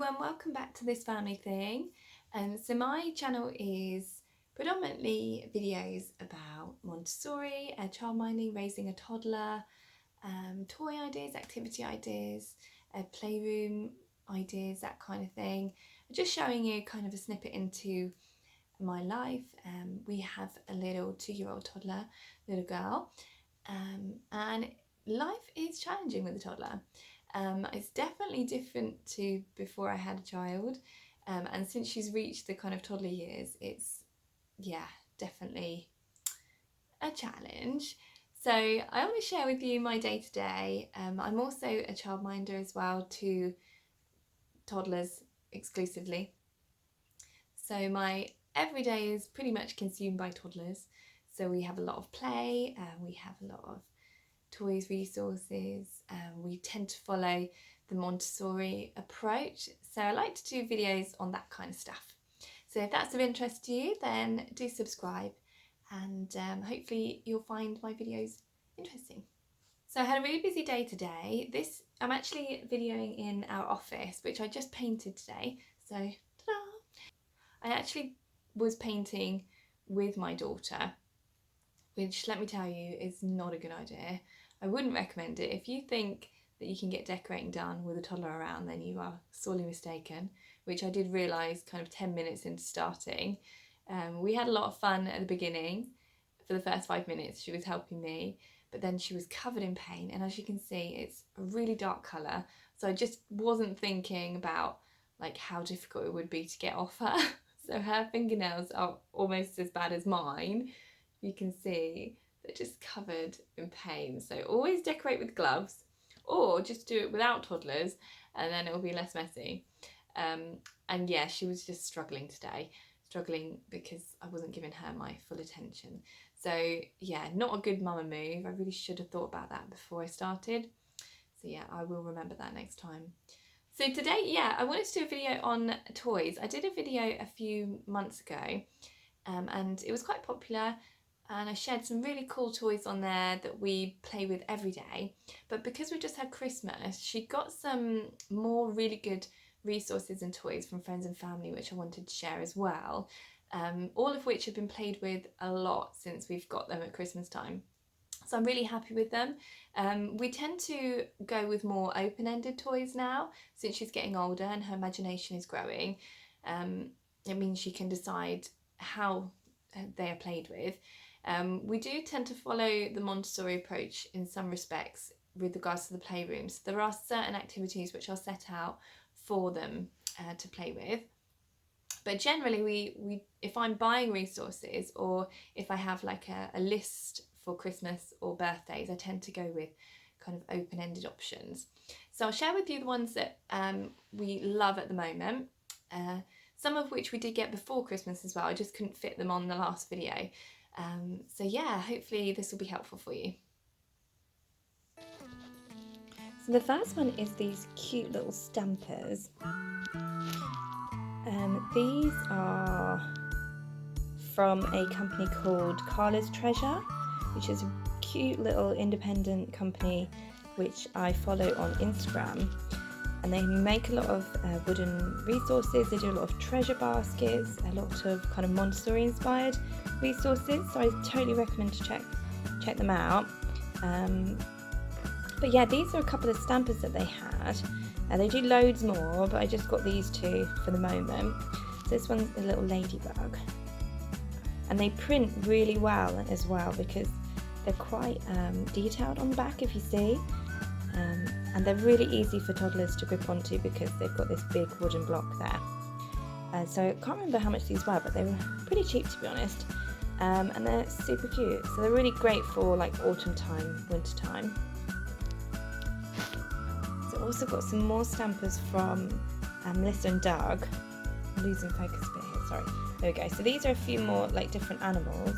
and welcome back to This Family Thing. So my channel is predominantly videos about Montessori, childminding, raising a toddler, toy ideas, activity ideas, playroom ideas, that kind of thing. Just showing you kind of a snippet into my life. We have a little 2-year-old toddler, little girl, and life is challenging with a toddler. It's definitely different to before I had a child, and since she's reached the kind of toddler years, it's definitely a challenge. So I want to share with you my day-to-day. I'm also a childminder as well to toddlers exclusively, so my every day is pretty much consumed by toddlers. So we have a lot of play, we have a lot of toys, resources. We tend to follow the Montessori approach, so I like to do videos on that kind of stuff. So if that's of interest to you, then do subscribe, and hopefully you'll find my videos interesting. So I had a really busy day today. I'm actually videoing in our office, which I just painted today. So ta-da! I actually was painting with my daughter, which, let me tell you, is not a good idea. I wouldn't recommend it. If you think that you can get decorating done with a toddler around, then you are sorely mistaken, which I did realise kind of 10 minutes into starting. We had a lot of fun at the beginning. For the first 5 minutes, she was helping me, but then she was covered in paint, and as you can see, it's a really dark colour. So I just wasn't thinking about like how difficult it would be to get off her. So her fingernails are almost as bad as mine. You can see they're just covered in paint. So always decorate with gloves, or just do it without toddlers, and then it will be less messy. And yeah, she was just struggling today, because I wasn't giving her my full attention. So yeah, not a good mama move. I really should have thought about that before I started. So yeah, I will remember that next time. So today, yeah, I wanted to do a video on toys. I did a video a few months ago, and it was quite popular, and I shared some really cool toys on there that we play with every day. But because we just had Christmas, she got some more really good resources and toys from friends and family, which I wanted to share as well, all of which have been played with a lot since we've got them at Christmas time. So I'm really happy with them. We tend to go with more open-ended toys now, since she's getting older and her imagination is growing. It means she can decide how they are played with. We do tend to follow the Montessori approach in some respects with regards to the playrooms. There are certain activities which are set out for them to play with. But generally, we if I'm buying resources, or if I have like a list for Christmas or birthdays, I tend to go with kind of open-ended options. So I'll share with you the ones that we love at the moment, some of which we did get before Christmas as well. I just couldn't fit them on the last video. So yeah, hopefully this will be helpful for you. So the first one is these cute little stampers. These are from a company called Carlas Treasure, which is a cute little independent company which I follow on Instagram. And they make a lot of wooden resources. They do a lot of treasure baskets, a lot of kind of Montessori inspired resources. So I totally recommend to check them out. But yeah, these are a couple of stampers that they had. They do loads more, but I just got these two for the moment. So this one's a little ladybug. And they print really well as well, because they're quite detailed on the back, if you see. And they're really easy for toddlers to grip onto because they've got this big wooden block there. So I can't remember how much these were, but they were pretty cheap, to be honest. And they're super cute. So they're really great for like autumn time, winter time. So I've also got some more stampers from Melissa and Doug. I'm losing focus a bit here, sorry. There we go. So these are a few more like different animals.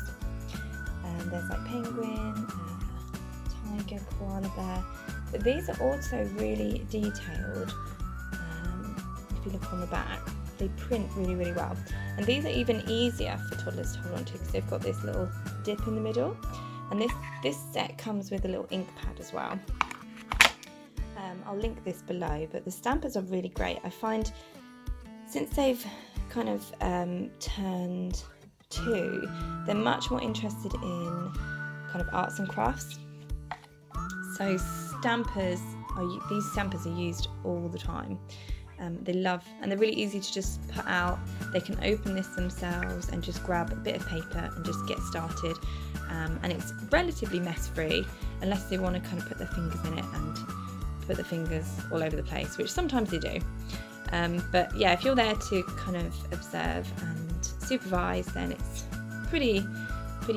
There's like penguin, tiger, koala bear. But these are also really detailed. If you look on the back, they print really, really well. And these are even easier for toddlers to hold on to, because they've got this little dip in the middle. And this set comes with a little ink pad as well. I'll link this below, but the stampers are really great. I find Since they've kind of turned 2, they're much more interested in kind of arts and crafts. So these stampers are used all the time. They love, and they're really easy to just put out. They can open this themselves and just grab a bit of paper and just get started. And it's relatively mess free, unless they want to kind of put their fingers in it and put the fingers all over the place, which sometimes they do. But yeah, if you're there to kind of observe and supervise, then it's pretty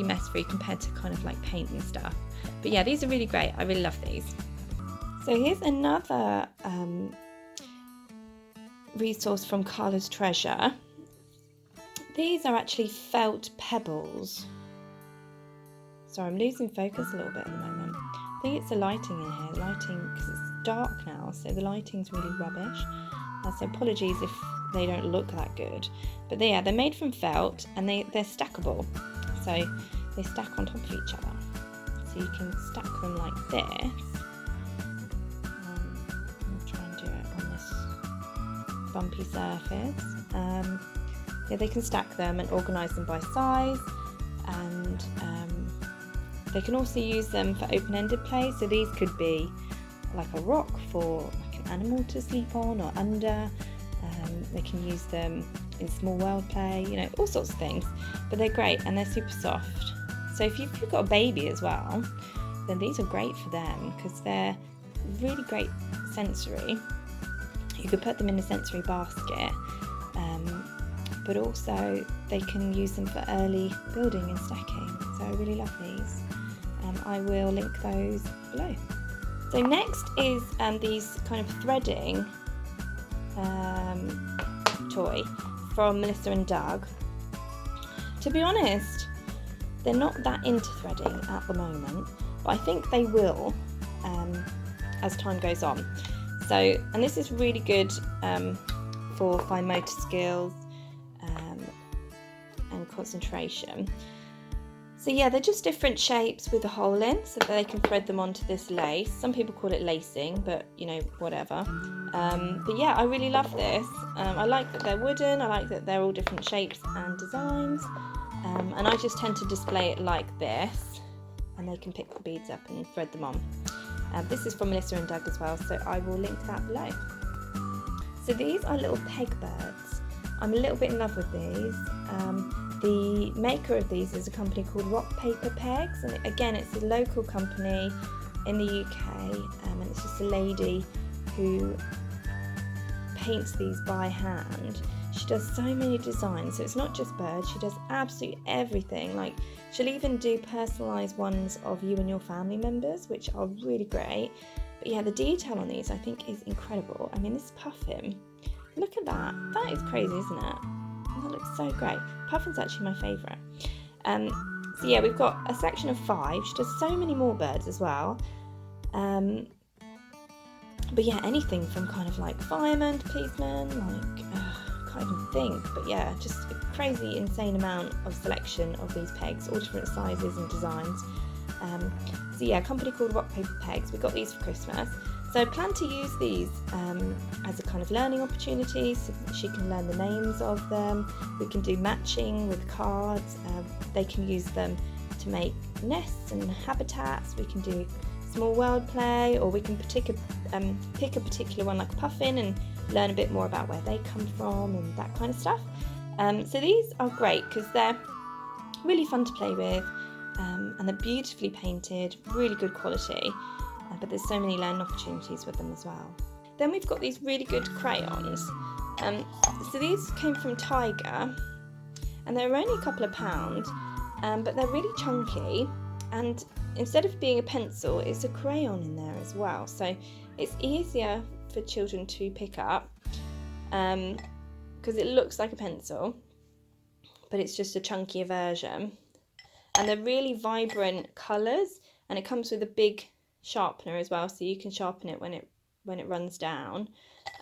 mess free compared to kind of like paint and stuff. But yeah, these are really great. I really love these. So here's another resource from Carlas Treasure. These are actually felt pebbles. Sorry, I'm losing focus a little bit at the moment. I think it's the lighting in here. Because it's dark now, so the lighting's really rubbish. So apologies if they don't look that good. But they're made from felt, and they're stackable. So they stack on top of each other. So you can stack them like this. I'll try and do it on this bumpy surface. Yeah, they can stack them and organise them by size, and they can also use them for open-ended play. So these could be like a rock for like an animal to sleep on or under. They can use them in small world play, you know, all sorts of things. But they're great and they're super soft. So if you've got a baby as well, then these are great for them because they're really great sensory. You could put them in a sensory basket, but also they can use them for early building and stacking. So I really love these. I will link those below. So next is these kind of threading toy from Melissa and Doug. To be honest, they're not that into threading at the moment, but I think they will as time goes on. So, and this is really good for fine motor skills and concentration. So yeah, they're just different shapes with a hole in so that they can thread them onto this lace. Some people call it lacing, but you know, whatever. But yeah, I really love this. I like that they're wooden, I like that they're all different shapes and designs. And I just tend to display it like this, and they can pick the beads up and thread them on. This is from Melissa and Doug as well, so I will link that below. So these are little Pegboards. I'm a little bit in love with these. The maker of these is a company called Rock Paper Pegs, and again, it's a local company in the UK, and it's just a lady who paints these by hand. She does so many designs, so it's not just birds, she does absolutely everything. Like, she'll even do personalised ones of you and your family members, which are really great. But yeah, the detail on these I think is incredible. I mean, this puffin, look at that. That is crazy, isn't it? That looks so great. Puffin's actually my favourite. So yeah, we've got a section of 5. She does so many more birds as well. But yeah, anything from kind of like fireman to policeman, like I can't even think. But yeah, just a crazy, insane amount of selection of these pegs, all different sizes and designs. So yeah, a company called Rock Paper Pegs. We got these for Christmas. So I plan to use these as a kind of learning opportunity, so she can learn the names of them. We can do matching with cards. They can use them to make nests and habitats. We can do small world play, or we can pick a particular one like a puffin and learn a bit more about where they come from and that kind of stuff. So these are great because they're really fun to play with, and they're beautifully painted, really good quality. But there's so many learning opportunities with them as well. Then we've got these really good crayons. So these came from Tiger, and they're only a couple of pounds, but they're really chunky, and instead of being a pencil, it's a crayon in there as well. So it's easier for children to pick up because it looks like a pencil, but it's just a chunkier version. And they're really vibrant colours, and it comes with a big sharpener as well, so you can sharpen it when it runs down.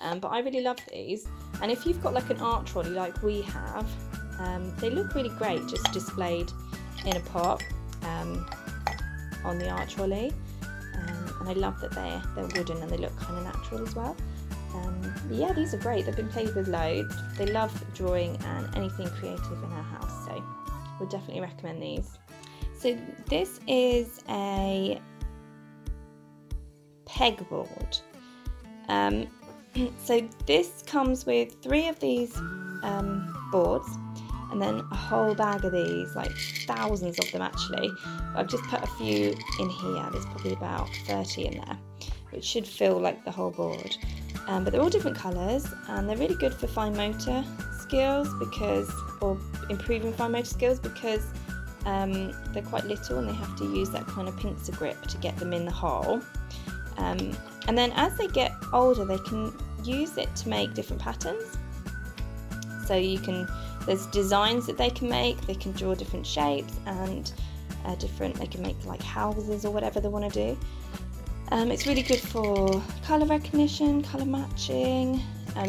But I really love these, and if you've got like an art trolley like we have, they look really great just displayed in a pot on the art trolley, and I love that they're wooden and they look kind of natural as well. Yeah, these are great. They've been played with loads. They love drawing and anything creative in our house, so we'll definitely recommend these. So this is a pegboard. So this comes with 3 of these boards, and then a whole bag of these, like thousands of them actually. I've just put a few in here. There's probably about 30 in there, which should fill like the whole board. But they're all different colours, and they're really good for fine motor skills or improving fine motor skills because they're quite little and they have to use that kind of pincer grip to get them in the hole. And then as they get older, they can use it to make different patterns. So there's designs that they can make. They can draw different shapes and they can make like houses or whatever they want to do. It's really good for colour recognition, colour matching.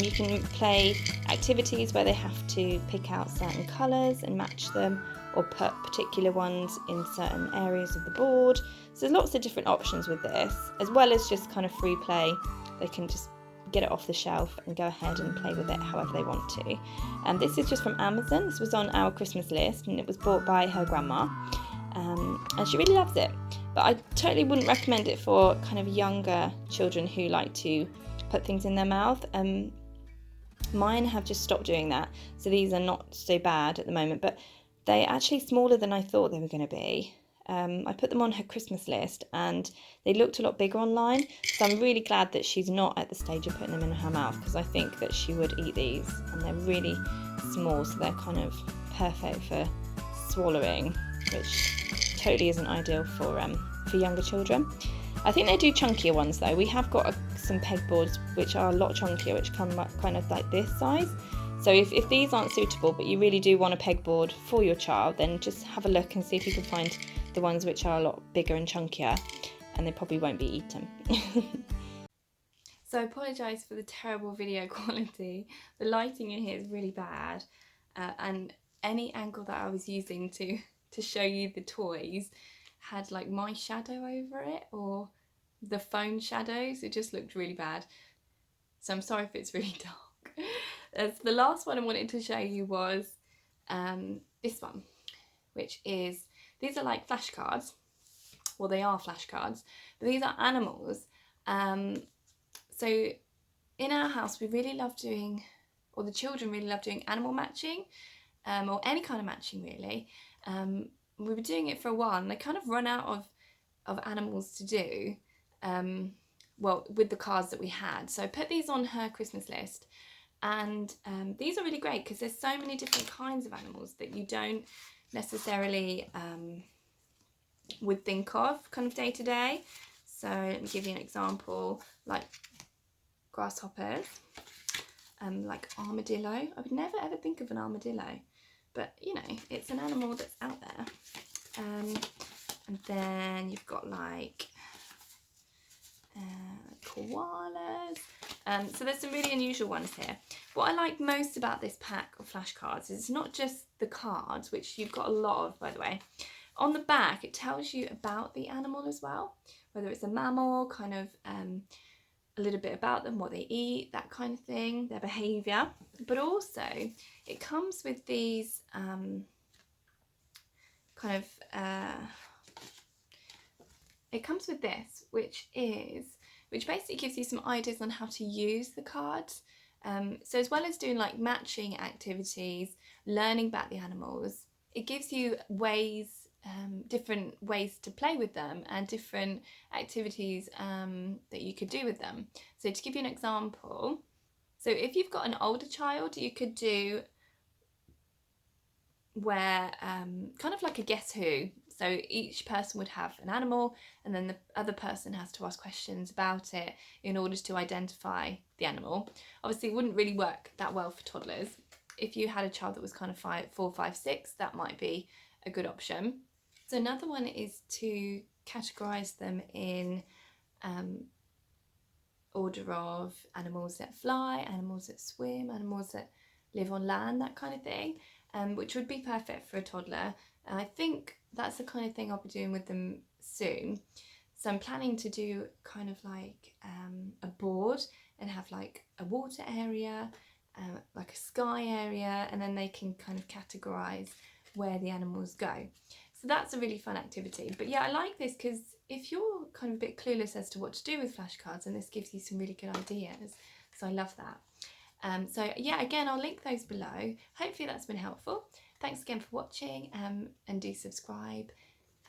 You can play activities where they have to pick out certain colours and match them, or put particular ones in certain areas of the board. So there's lots of different options with this, as well as just kind of free play. They can just get it off the shelf and go ahead and play with it however they want to. This is just from Amazon. This was on our Christmas list and it was bought by her grandma, and she really loves it. But I totally wouldn't recommend it for kind of younger children who like to put things in their mouth. Mine have just stopped doing that, so these are not so bad at the moment, but they're actually smaller than I thought they were going to be. I put them on her Christmas list and they looked a lot bigger online, so I'm really glad that she's not at the stage of putting them in her mouth, because I think that she would eat these, and they're really small, so they're kind of perfect for swallowing, which totally isn't ideal for younger children. I think they do chunkier ones though. We have got some pegboards which are a lot chunkier, which come up kind of like this size. So if these aren't suitable, but you really do want a pegboard for your child, then just have a look and see if you can find the ones which are a lot bigger and chunkier, and they probably won't be eaten. So I apologise for the terrible video quality. The lighting in here is really bad, and any angle that I was using to show you the toys had like my shadow over it, or the phone shadows. It just looked really bad. So I'm sorry if it's really dark. The last one I wanted to show you was this one, which is, these are like flashcards. Well, they are flashcards, but these are animals. So in our house, we really love doing, or the children really love doing animal matching, or any kind of matching really. We were doing it for a while and they kind of run out of animals to do, well, with the cards that we had. So I put these on her Christmas list, and these are really great because there's so many different kinds of animals that you don't necessarily would think of kind of day to day. So let me give you an example, like grasshoppers, like armadillo. I would never ever think of an armadillo, but you know, it's an animal that's out there. And then you've got like koalas. So there's some really unusual ones here. What I like most about this pack of flashcards is it's not just the cards, which you've got a lot of, by the way. On the back, it tells you about the animal as well, whether it's a mammal, kind of a little bit about them, what they eat, that kind of thing, their behaviour. But also, it comes with these it comes with this, which basically gives you some ideas on how to use the cards. So as well as doing like matching activities, learning about the animals, it gives you ways, different ways to play with them and different activities that you could do with them. So to give you an example, so if you've got an older child, you could do where kind of like a guess who. So each person would have an animal, and then the other person has to ask questions about it in order to identify the animal. Obviously, it wouldn't really work that well for toddlers. If you had a child that was kind of 4, 5, 6, that might be a good option. So another one is to categorise them in order of animals that fly, animals that swim, animals that live on land, that kind of thing, which would be perfect for a toddler. And I think that's the kind of thing I'll be doing with them soon. So I'm planning to do kind of like a board and have like a water area, like a sky area, and then they can kind of categorise where the animals go. So that's a really fun activity. But yeah, I like this because if you're kind of a bit clueless as to what to do with flashcards, and this gives you some really good ideas. So I love that. So yeah, again, I'll link those below. Hopefully that's been helpful. Thanks again for watching, and do subscribe.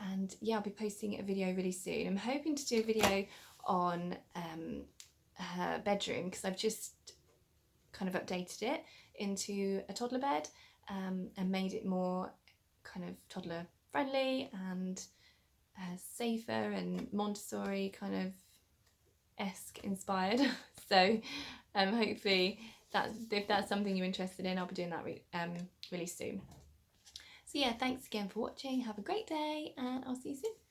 And yeah, I'll be posting a video really soon. I'm hoping to do a video on her bedroom because I've just kind of updated it into a toddler bed, and made it more kind of toddler friendly and safer and Montessori kind of esque inspired. So hopefully if that's something you're interested in, I'll be doing that really soon. So yeah, thanks again for watching. Have a great day, and I'll see you soon.